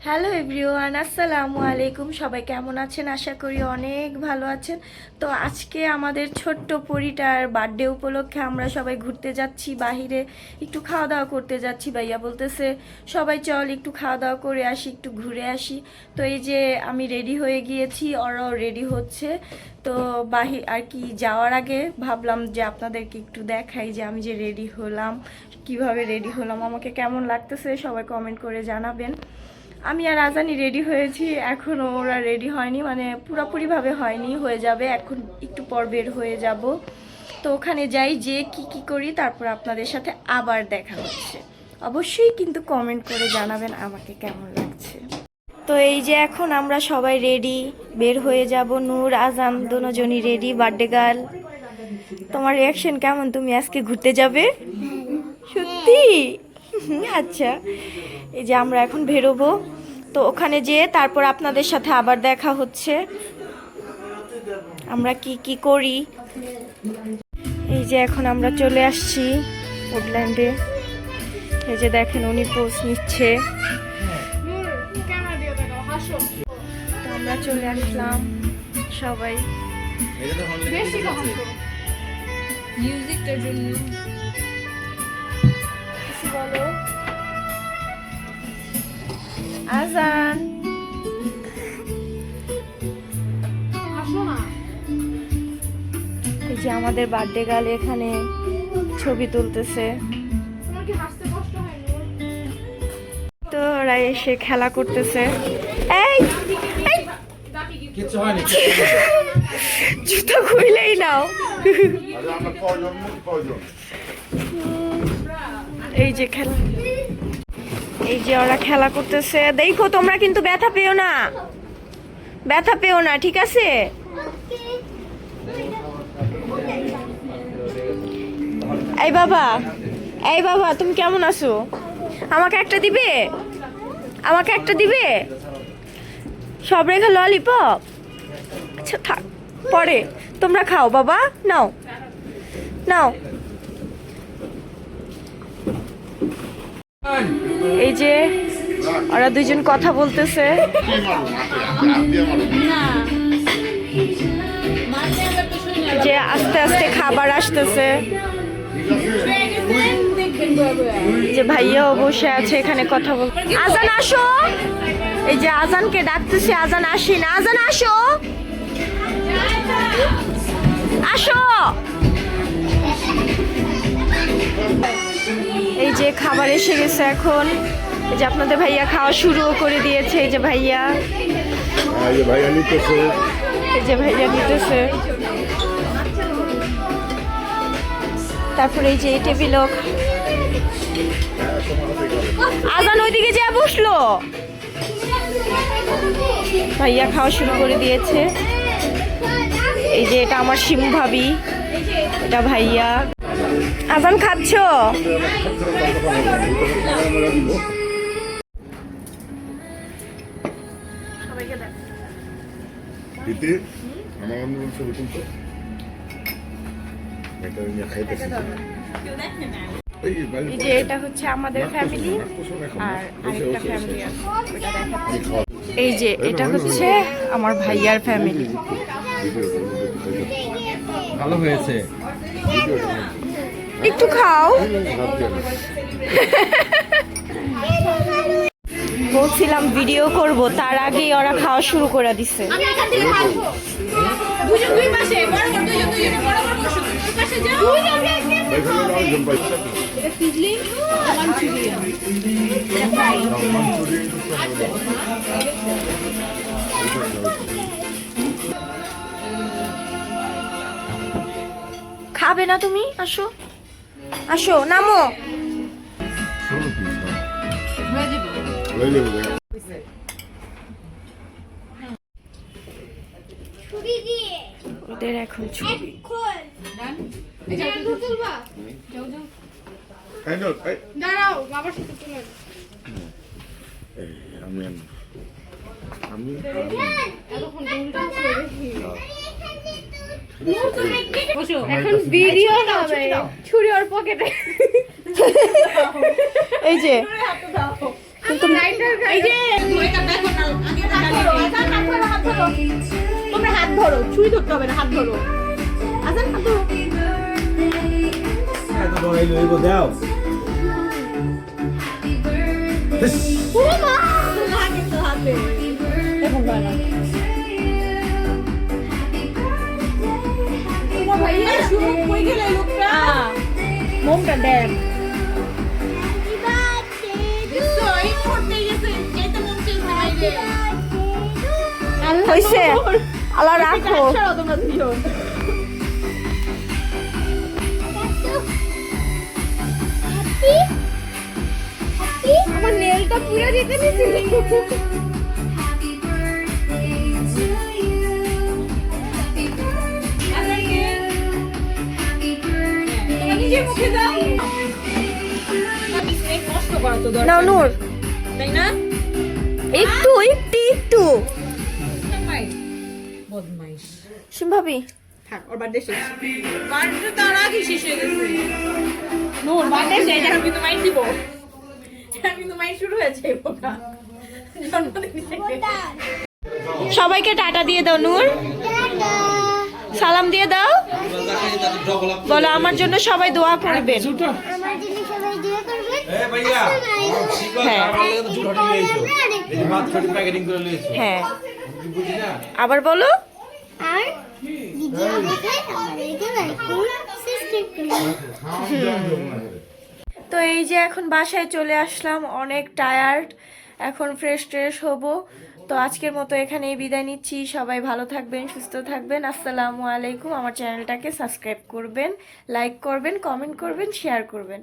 Hello everyone, আসসালামু আলাইকুম। সবাই কেমন আছেন? আশা করি অনেক ভালো আছেন। তো আজকে আমাদের ছোট্ট পরিটার বার্থডে উপলক্ষে আমরা সবাই ঘুরতে যাচ্ছি, বাহিরে একটু খাওয়া দাওয়া করতে যাচ্ছি। ভাইয়া বলতেছে সবাই চল একটু খাওয়া দাওয়া করে আসি, একটু ঘুরে আসি। তো এই যে আমি রেডি হয়ে গিয়েছি, ওরাও রেডি হচ্ছে। তো আর কি যাওয়ার আগে ভাবলাম যে আপনাদেরকে একটু দেখাই যে আমি যে রেডি হলাম, কিভাবে রেডি হলাম, আমাকে কেমন লাগতেছে সবাই কমেন্ট করে জানাবেন। আমি আর আজানি রেডি হয়েছি, এখনও ওরা রেডি হয়নি, মানে পুরোপুরিভাবে হয়নি, হয়ে যাবে এখন, একটু পর বের হয়ে যাব। তো ওখানে যাই, যে কি করি তারপর আপনাদের সাথে আবার দেখা হচ্ছে। অবশ্যই কিন্তু কমেন্ট করে জানাবেন আমাকে কেমন লাগছে। তো এই যে এখন আমরা সবাই রেডি, বের হয়ে যাব। নূর আজান দুজনই রেডি, বার্থডে গার্ল। তোমার রিয়াকশন কেমন? তুমি আজকে ঘুরতে যাবে? সত্যি? আচ্ছা, এই যে আমরা এখন বেরোবো। তো ওখানে যেয়ে তারপর আপনাদের সাথে আবার দেখা হচ্ছে, আমরা কি করি। এই যে এখন আমরা চলে আসছি উডল্যান্ডে। এই যে দেখেন উনি পোজ নিচ্ছে। তো আমরা চলে আসলাম সবাই মিউজিকটার জন্য। কিছু বলো আজান। এই যে আমাদের বার্থডে গার্ল এখানে ছবি তুলতেছে। তো ওরা এসে খেলা করতেছে। এই জুতো খুইলেই নাও। এই যে খেলা, এই যে ওরা খেলা করতেছে। দেখো তোমরা কিন্তু ব্যথা পেও না, ব্যথা পেও না, ঠিক আছে? এই বাবা, এই বাবা, তুমি কেমন আছো? আমাকে একটা দিবে, আমাকে একটা দিবে। সব রেখা ললিপপ। আচ্ছা থাক, পরে তোমরা খাও বাবা, নাও নাও। এই যে ওরা দুজন কথা বলতেছে। যে আস্তে আস্তে খাবার আসতেছে। যে ভাইয়াও বসে আছে এখানে কথা বল। আজান আসো, এই যে আজানকে ডাকতেছে, আজান আসি না, আজান আসো আসো। এই যে খাবার এসে গেছে এখন। এই যে আপনাদের ভাইয়া খাওয়া শুরুও করে দিয়েছে। এই যে ভাইয়া, এই যে ভাইয়া নিতেছে, এই যে ভাইয়া নিতেছে। তারপরে এই যে এই টেবিল, আজান ওইদিকে যা বসলো। ভাইয়া খাওয়া শুরু করে দিয়েছে। এই যে এটা আমার শিমু ভাবি, এটা ভাইয়া। আজান খাচ্ছ? এই যে এটা হচ্ছে আমাদের ফ্যামিলি, আর আরেকটা ফ্যামিলি আছে, ওটা দেখাচ্ছি। এই যে এটা হচ্ছে আমার ভাইয়ার ফ্যামিলি। ভালো হয়েছে, একটু খাও। বলছিলাম ভিডিও করব, তার আগেই ওরা খাওয়া শুরু করে দিছে। খাবে না তুমি? আসো আসো, নামো। ওদের এখন ছবি। এখন ভিডিও হবে, ছুরি ওর পকেটে। এই যে কিন্তু এই যে ছুরি ধরতে হবে না, হাত ধরো। আজান হাত ধরো। এত বড় এই লইবো দাও ও মা, লাগে তো হাতে। এখন বাড়া। ও ভাইয়া শুরু কই গেল লোকটা? মোমটা দেন। হইছে আল্লাহ রাখো। তোমরা দুজন। আমার নেলটা পুরো যেতে নিছিল। নিজের মুখে দাও। কষ্ট করা তো দরকার নাও নূর, তাই না? একটু একটু একটু বদমাইশ। সিমভাবি থাক, ওর বার্থডে শেষ। বার্থডে তার আগে শেষ হয়ে গেছে। নূর বার্থডে শেষ, এখন কিন্তু মাইন্ড দিব। এখন কিন্তু মাইন্ড শুরু হয়েছে বোকা। জন্মদিন শেষ। সবাইকে টাটা দিয়ে দাও নূর, সালাম দিয়ে দাও, বলো আমার জন্য সবাই দোয়া করবেন। আমার জন্য সবাই দোয়া করবেন। এ ভাইয়া হ্যাঁ জুট হটে লইছো এই যে ভাত ছোট প্যাকেটিং করে লইছো হ্যাঁ, বুঝি না আবার বলো। আর ভিডিও দেখে আমাদেরকে লাইক করুন, সাবস্ক্রাইব করুন। তো এই যে এখন বাসায় চলে আসলাম, অনেক টায়ার্ড, এখন ফ্রেশ ট্রেশ হব। তো আজকের মতো এখানেই বিদায় নিচ্ছি। সবাই ভালো থাকবেন, সুস্থ থাকবেন। আসসালামু আলাইকুম। আমার চ্যানেলটাকে সাবস্ক্রাইব করবেন, লাইক করবেন, কমেন্ট করবেন, শেয়ার করবেন।